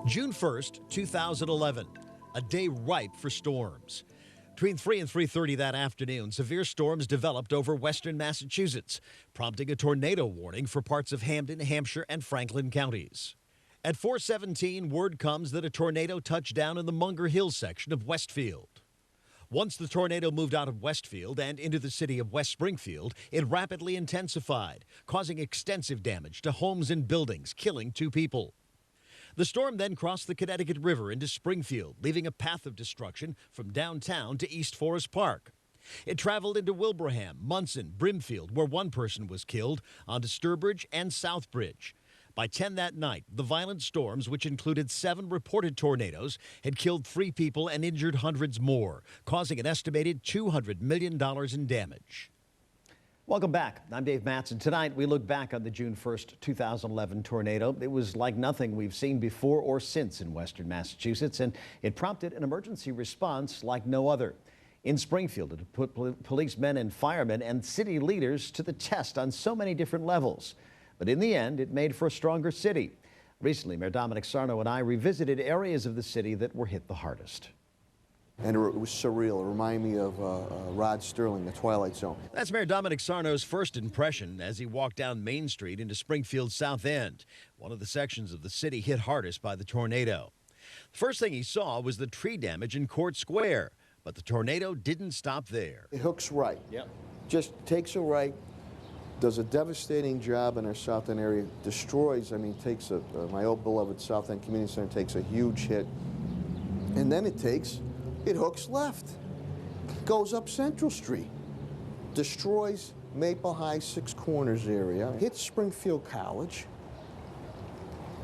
June 1st, 2011, a day ripe for storms. Between 3 and 3:30 that afternoon, severe storms developed over western Massachusetts, prompting a tornado warning for parts of Hampden, Hampshire, and Franklin counties. At 4:17, word comes that a tornado touched down in the Munger Hill section of Westfield. Once the tornado moved out of Westfield and into the city of West Springfield, it rapidly intensified, causing extensive damage to homes and buildings, killing 2 people. The storm then crossed the Connecticut River into Springfield, leaving a path of destruction from downtown to East Forest Park. It traveled into Wilbraham, Munson, Brimfield, where 1 person was killed, onto Sturbridge and Southbridge. By 10 that night, the violent storms, which included 7 reported tornadoes, had killed 3 people and injured hundreds more, causing an estimated $200 million in damage. Welcome back. I'm Dave Mattson. Tonight, we look back on the June 1st, 2011 tornado. It was like nothing we've seen before or since in western Massachusetts, and it prompted an emergency response like no other. In Springfield, it put policemen and firemen and city leaders to the test on so many different levels. But in the end, it made for a stronger city. Recently, Mayor Dominic Sarno and I revisited areas of the city that were hit the hardest. And it was surreal. It reminded me of Rod Sterling, The Twilight Zone. That's Mayor Dominic Sarno's first impression as he walked down Main Street into Springfield's South End, one of the sections of the city hit hardest by the tornado. The first thing he saw was the tree damage in Court Square, but the tornado didn't stop there. It hooks right. Yep. Just takes a right, does a devastating job in our South End area, destroys, takes my old beloved South End Community Center takes a huge hit, and then it hooks left, goes up Central Street, destroys Maple High 6 Corners area, hits Springfield College,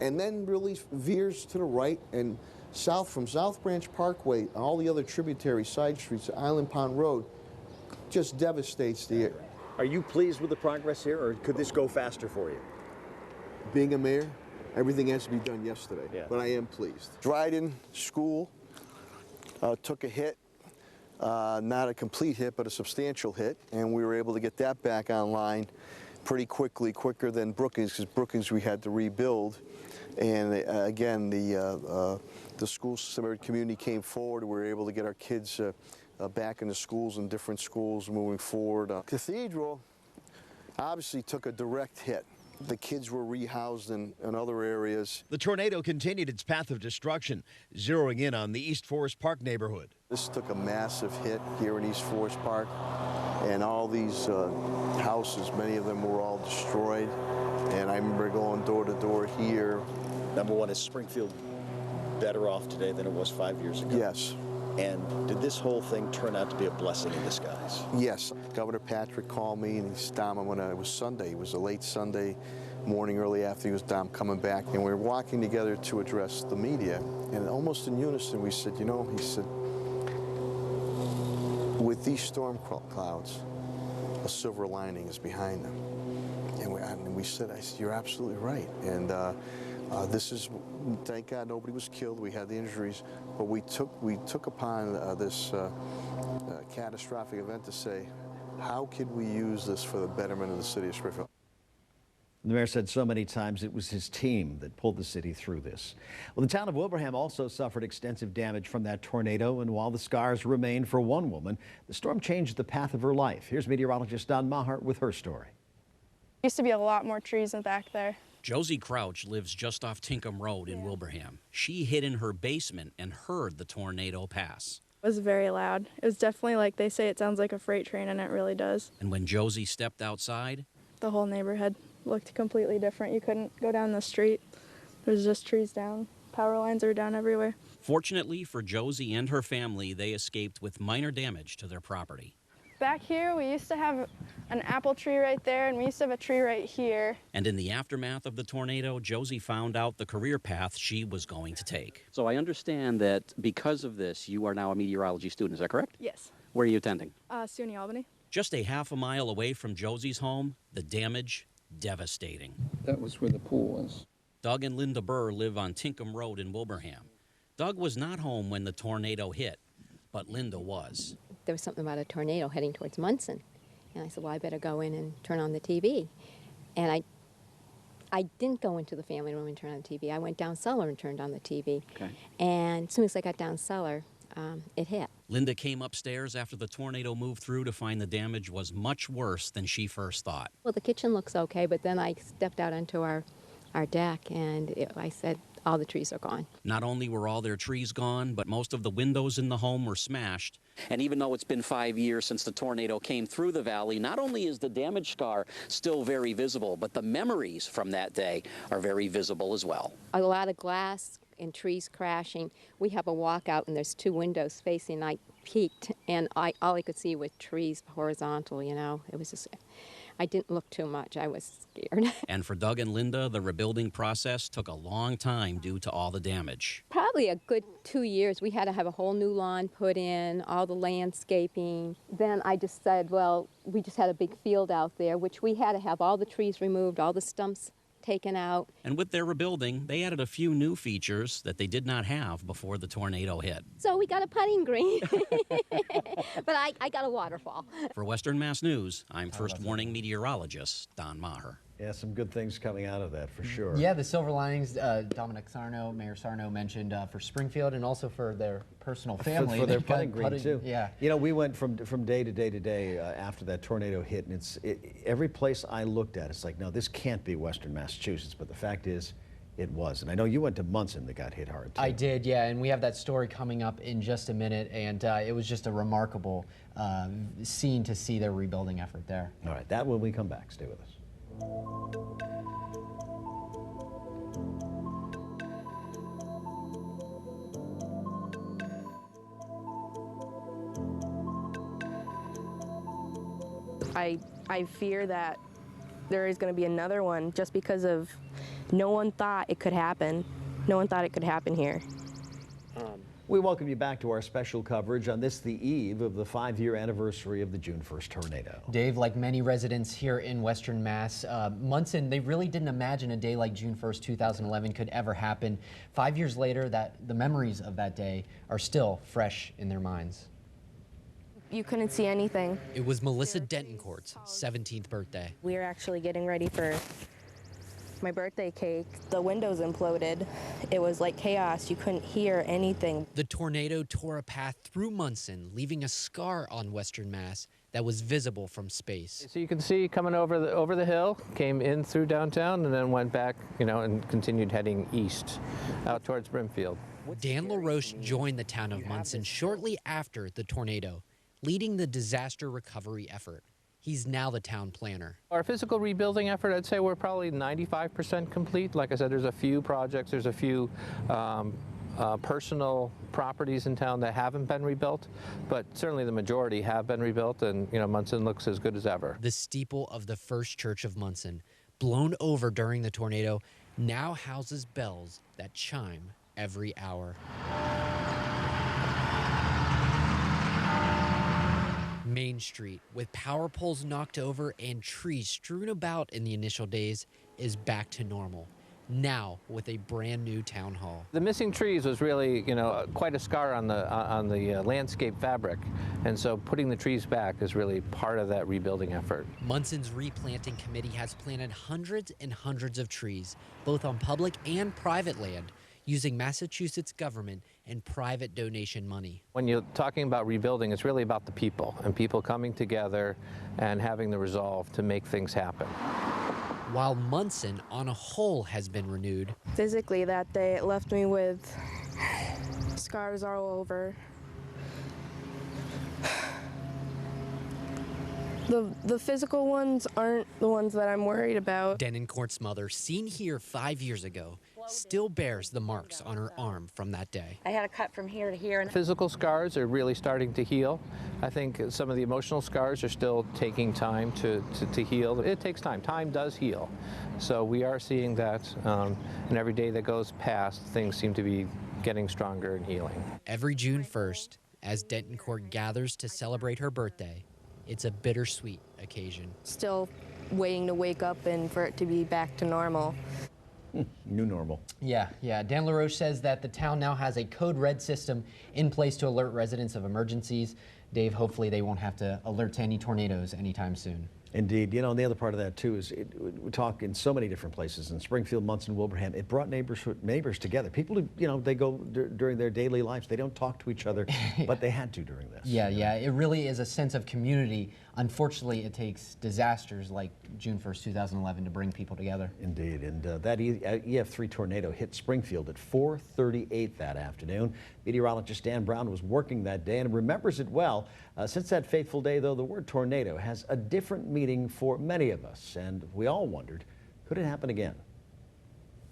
and then really veers to the right and south from South Branch Parkway, all the other tributary side streets to Island Pond Road, just devastates the area. Are you pleased with the progress here, or could this go faster for you? Being a mayor, everything has to be done yesterday, yeah. But I am pleased. Dryden School took a hit, not a complete hit, but a substantial hit, and we were able to get that back online pretty quickly, quicker than Brookings, because Brookings we had to rebuild. And again, the school system community came forward. We were able to get our kids back into schools and different schools moving forward. Cathedral obviously took a direct hit. The kids were rehoused in other areas. The tornado continued its path of destruction, zeroing in on the East Forest Park neighborhood. This took a massive hit here in East Forest Park, and all these houses, many of them were all destroyed. And I remember going door to door here. Number one, is Springfield better off today than it was 5 years ago? Yes. And did this whole thing turn out to be a blessing in disguise? Yes. Governor Patrick called me and he said, Dom, when it was Sunday, it was a late Sunday morning, early afternoon, was Dom coming back, and we were walking together to address the media, and almost in unison we said, you know, he said, with these storm clouds, a silver lining is behind them. And we said, I said, you're absolutely right. And this is, thank God nobody was killed. We had the injuries, but we took upon this catastrophic event to say, how could we use this for the betterment of the city of Springfield? The mayor said so many times it was his team that pulled the city through this. Well, the town of Wilbraham also suffered extensive damage from that tornado, and while the scars remain for one woman, the storm changed the path of her life. Here's meteorologist Don Mahart with her story. Used to be a lot more trees in back there. Josie Crouch lives just off Tinkham Road in Wilbraham. She hid in her basement and heard the tornado pass. It was very loud. It was definitely like they say it sounds like a freight train, and it really does. And when Josie stepped outside, the whole neighborhood looked completely different. You couldn't go down the street. There's just trees down. Power lines are down everywhere. Fortunately for Josie and her family, they escaped with minor damage to their property. Back here, we used to have an apple tree right there, and we used to have a tree right here. And in the aftermath of the tornado, Josie found out the career path she was going to take. So I understand that because of this, you are now a meteorology student, is that correct? Yes. Where are you attending? SUNY Albany. Just a half a mile away from Josie's home, the damage devastating. That was where the pool was. Doug and Linda Burr live on Tinkham Road in Wilbraham. Doug was not home when the tornado hit, but Linda was. There was something about a tornado heading towards Munson. And I said, well, I better go in and turn on the TV. And I didn't go into the family room and turn on the TV. I went down cellar and turned on the TV. Okay. And as soon as I got down cellar, it hit. Linda came upstairs after the tornado moved through to find the damage was much worse than she first thought. Well, the kitchen looks okay, but then I stepped out onto our deck, and I said, all the trees are gone. Not only were all their trees gone, but most of the windows in the home were smashed. And even though it's been 5 years since the tornado came through the valley, not only is the damage scar still very visible, but the memories from that day are very visible as well. A lot of glass and trees crashing. We have a walkout, and there's 2 windows facing. I peeked, and all I could see was trees horizontal, you know. It was just, I didn't look too much. I was scared. And for Doug and Linda, the rebuilding process took a long time due to all the damage. Probably a good 2 years. We had to have a whole new lawn put in, all the landscaping. Then I just said, well, we just had a big field out there, which we had to have all the trees removed, all the stumps taken out. And with their rebuilding, they added a few new features that they did not have before the tornado hit. So we got a putting green, but I got a waterfall. For Western Mass News, I'm First Warning meteorologist Don Maher. Yeah, some good things coming out of that for sure. Yeah, the silver linings Dominic Sarno, Mayor Sarno mentioned for Springfield and also for their personal family. For their putting green, too. Yeah. You know, we went from day to day to day after that tornado hit, and every place I looked at, it's like, no, this can't be Western Massachusetts. But the fact is, it was. And I know you went to Munson that got hit hard, too. I did, yeah, and we have that story coming up in just a minute, and it was just a remarkable scene to see their rebuilding effort there. All right, that when we come back. Stay with us. I fear that there is going to be another one just because of no one thought it could happen. No one thought it could happen here. We welcome you back to our special coverage on this, the eve of the 5-year anniversary of the June 1st tornado. Dave, like many residents here in Western Mass, Munson, they really didn't imagine a day like June 1st, 2011 could ever happen. 5 years later, the memories of that day are still fresh in their minds. You couldn't see anything. It was Melissa Dentoncourt's 17th birthday. We were actually getting ready for my birthday cake. The windows imploded. It was like chaos. You couldn't hear anything. The tornado tore a path through Munson, leaving a scar on Western Mass that was visible from space. So you can see coming over the hill, came in through downtown, and then went back, you know, and continued heading east out towards Brimfield. Dan LaRoche joined the town of Munson shortly after the tornado, leading the disaster recovery effort. He's now the town planner. Our physical rebuilding effort, I'd say we're probably 95% complete. Like I said, there's a few projects, there's a few personal properties in town that haven't been rebuilt, but certainly the majority have been rebuilt, and you know, Munson looks as good as ever. The steeple of the First Church of Munson, blown over during the tornado, now houses bells that chime every hour. Main Street, with power poles knocked over and trees strewn about in the initial days, is back to normal, now with a brand new town hall. The missing trees was really, you know, quite a scar on the landscape fabric, and so putting the trees back is really part of that rebuilding effort. Munson's replanting committee has planted hundreds and hundreds of trees, both on public and private land, using Massachusetts government and private donation money. When you're talking about rebuilding, it's really about the people and people coming together and having the resolve to make things happen. While Munson on a whole has been renewed, Physically that day it left me with scars all over. The physical ones aren't the ones that I'm worried about. Dentoncourt's mother, seen here 5 years ago, still bears the marks on her arm from that day. I had a cut from here to here. Physical scars are really starting to heal. I think some of the emotional scars are still taking time to heal. It takes time. Time does heal. So we are seeing that, and every day that goes past, things seem to be getting stronger and healing. Every June 1st, as Dentoncourt gathers to celebrate her birthday, it's a bittersweet occasion. Still waiting to wake up and for it to be back to normal. New normal. Yeah. Dan LaRoche says that the town now has a code red system in place to alert residents of emergencies. Dave, hopefully they won't have to alert to any tornadoes anytime soon. Indeed. You know, and the other part of that, too, is we talk in so many different places, in Springfield, Munson, Wilbraham. It brought neighbors together. People who, you know, they go during their daily lives. They don't talk to each other, but they had to during this. Yeah, yeah. It really is a sense of community. Unfortunately, it takes disasters like June 1st, 2011 to bring people together. Indeed. And that EF3 tornado hit Springfield at 4:38 that afternoon. Meteorologist Dan Brown was working that day and remembers it well. Since that fateful day, though, the word tornado has a different meaning for many of us, and we all wondered, could it happen again?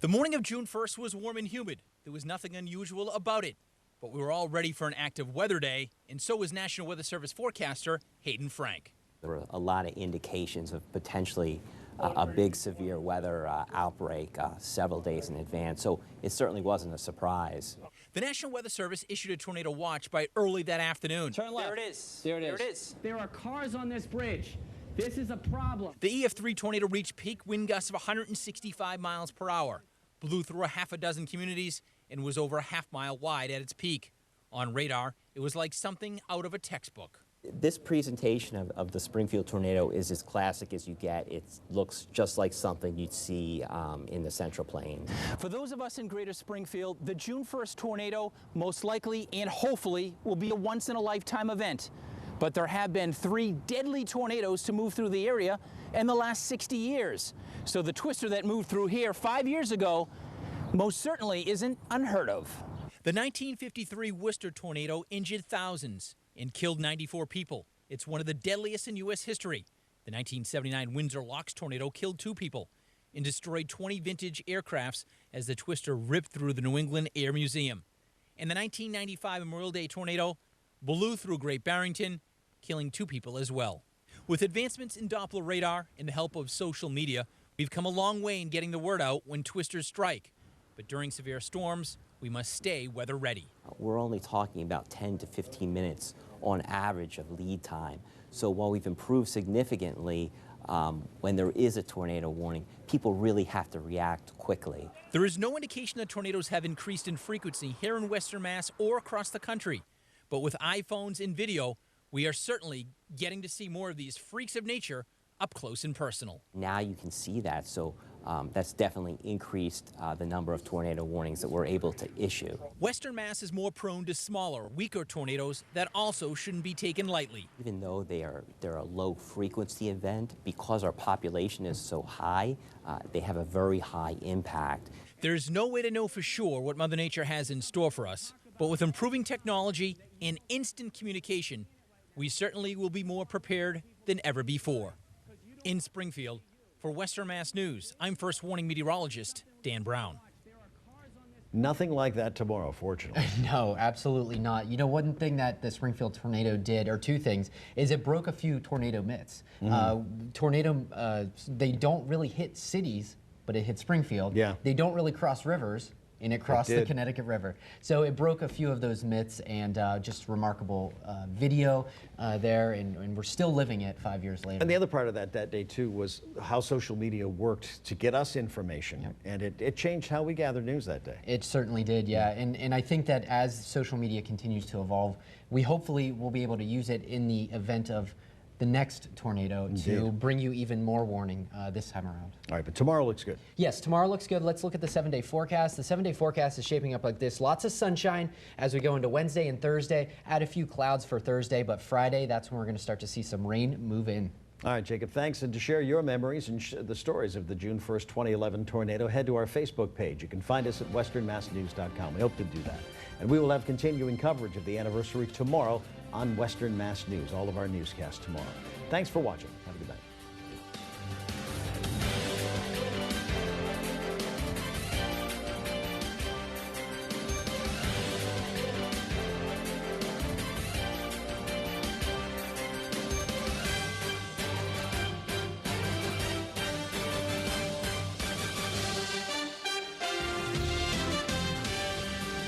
The morning of June 1st was warm and humid. There was nothing unusual about it, but we were all ready for an active weather day, and so was National Weather Service forecaster Hayden Frank. There were a lot of indications of potentially a big severe weather outbreak several days in advance, so it certainly wasn't a surprise. The National Weather Service issued a tornado watch by early that afternoon. Turn left. There it is. There it is. There it is. There are cars on this bridge. This is a problem. The EF3 tornado reached peak wind gusts of 165 miles per hour, blew through a half a dozen communities, and was over a half-mile wide at its peak. On radar, it was like something out of a textbook. This presentation of the Springfield tornado is as classic as you get. It looks just like something you'd see in the Central Plains. For those of us in Greater Springfield, the June 1st tornado most likely and hopefully will be a once-in-a-lifetime event. But there have been 3 deadly tornadoes to move through the area in the last 60 years. So the twister that moved through here 5 years ago most certainly isn't unheard of. The 1953 Worcester tornado injured thousands and killed 94 people. It's one of the deadliest in U.S. history. The 1979 Windsor Locks tornado killed 2 people and destroyed 20 vintage aircrafts as the twister ripped through the New England Air Museum. And the 1995 Memorial Day tornado blew through Great Barrington, killing 2 people as well. With advancements in Doppler radar and the help of social media, we've come a long way in getting the word out when twisters strike. But during severe storms, we must stay weather ready. We're only talking about 10 to 15 minutes on average of lead time. So while we've improved significantly, when there is a tornado warning, people really have to react quickly. There is no indication that tornadoes have increased in frequency here in Western Mass or across the country. But with iPhones and video, we are certainly getting to see more of these freaks of nature up close and personal. Now you can see that, so that's definitely increased the number of tornado warnings that we're able to issue. Western Mass is more prone to smaller, weaker tornadoes that also shouldn't be taken lightly. Even though they're a low frequency event, because our population is so high, they have a very high impact. There's no way to know for sure what Mother Nature has in store for us, but with improving technology and instant communication, we certainly will be more prepared than ever before. In Springfield, for Western Mass News, I'm First Warning meteorologist Dan Brown. Nothing like that tomorrow, fortunately. No, absolutely not. You know, one thing that the Springfield tornado did, or 2 things, is it broke a few tornado myths. They don't really hit cities, but it hit Springfield. Yeah. They don't really cross rivers, and it crossed the Connecticut River. So it broke a few of those myths, and just remarkable video there, and we're still living it 5 years later. And the other part of that day, too, was how social media worked to get us information, and it changed how we gathered news that day. It certainly did, yeah. And I think that as social media continues to evolve, we hopefully will be able to use it in the event of the next tornado to bring you even more warning this time around. All right, but tomorrow looks good. Yes, tomorrow looks good. Let's look at the 7-day forecast. The 7-day forecast is shaping up like this. Lots of sunshine as we go into Wednesday and Thursday. Add a few clouds for Thursday, but Friday, that's when we're going to start to see some rain move in. All right, Jacob, thanks. And to share your memories and the stories of the June 1st, 2011 tornado, head to our Facebook page. You can find us at westernmassnews.com. We hope to do that. And we will have continuing coverage of the anniversary tomorrow on Western Mass News, all of our newscasts tomorrow. Thanks for watching. Have a good night.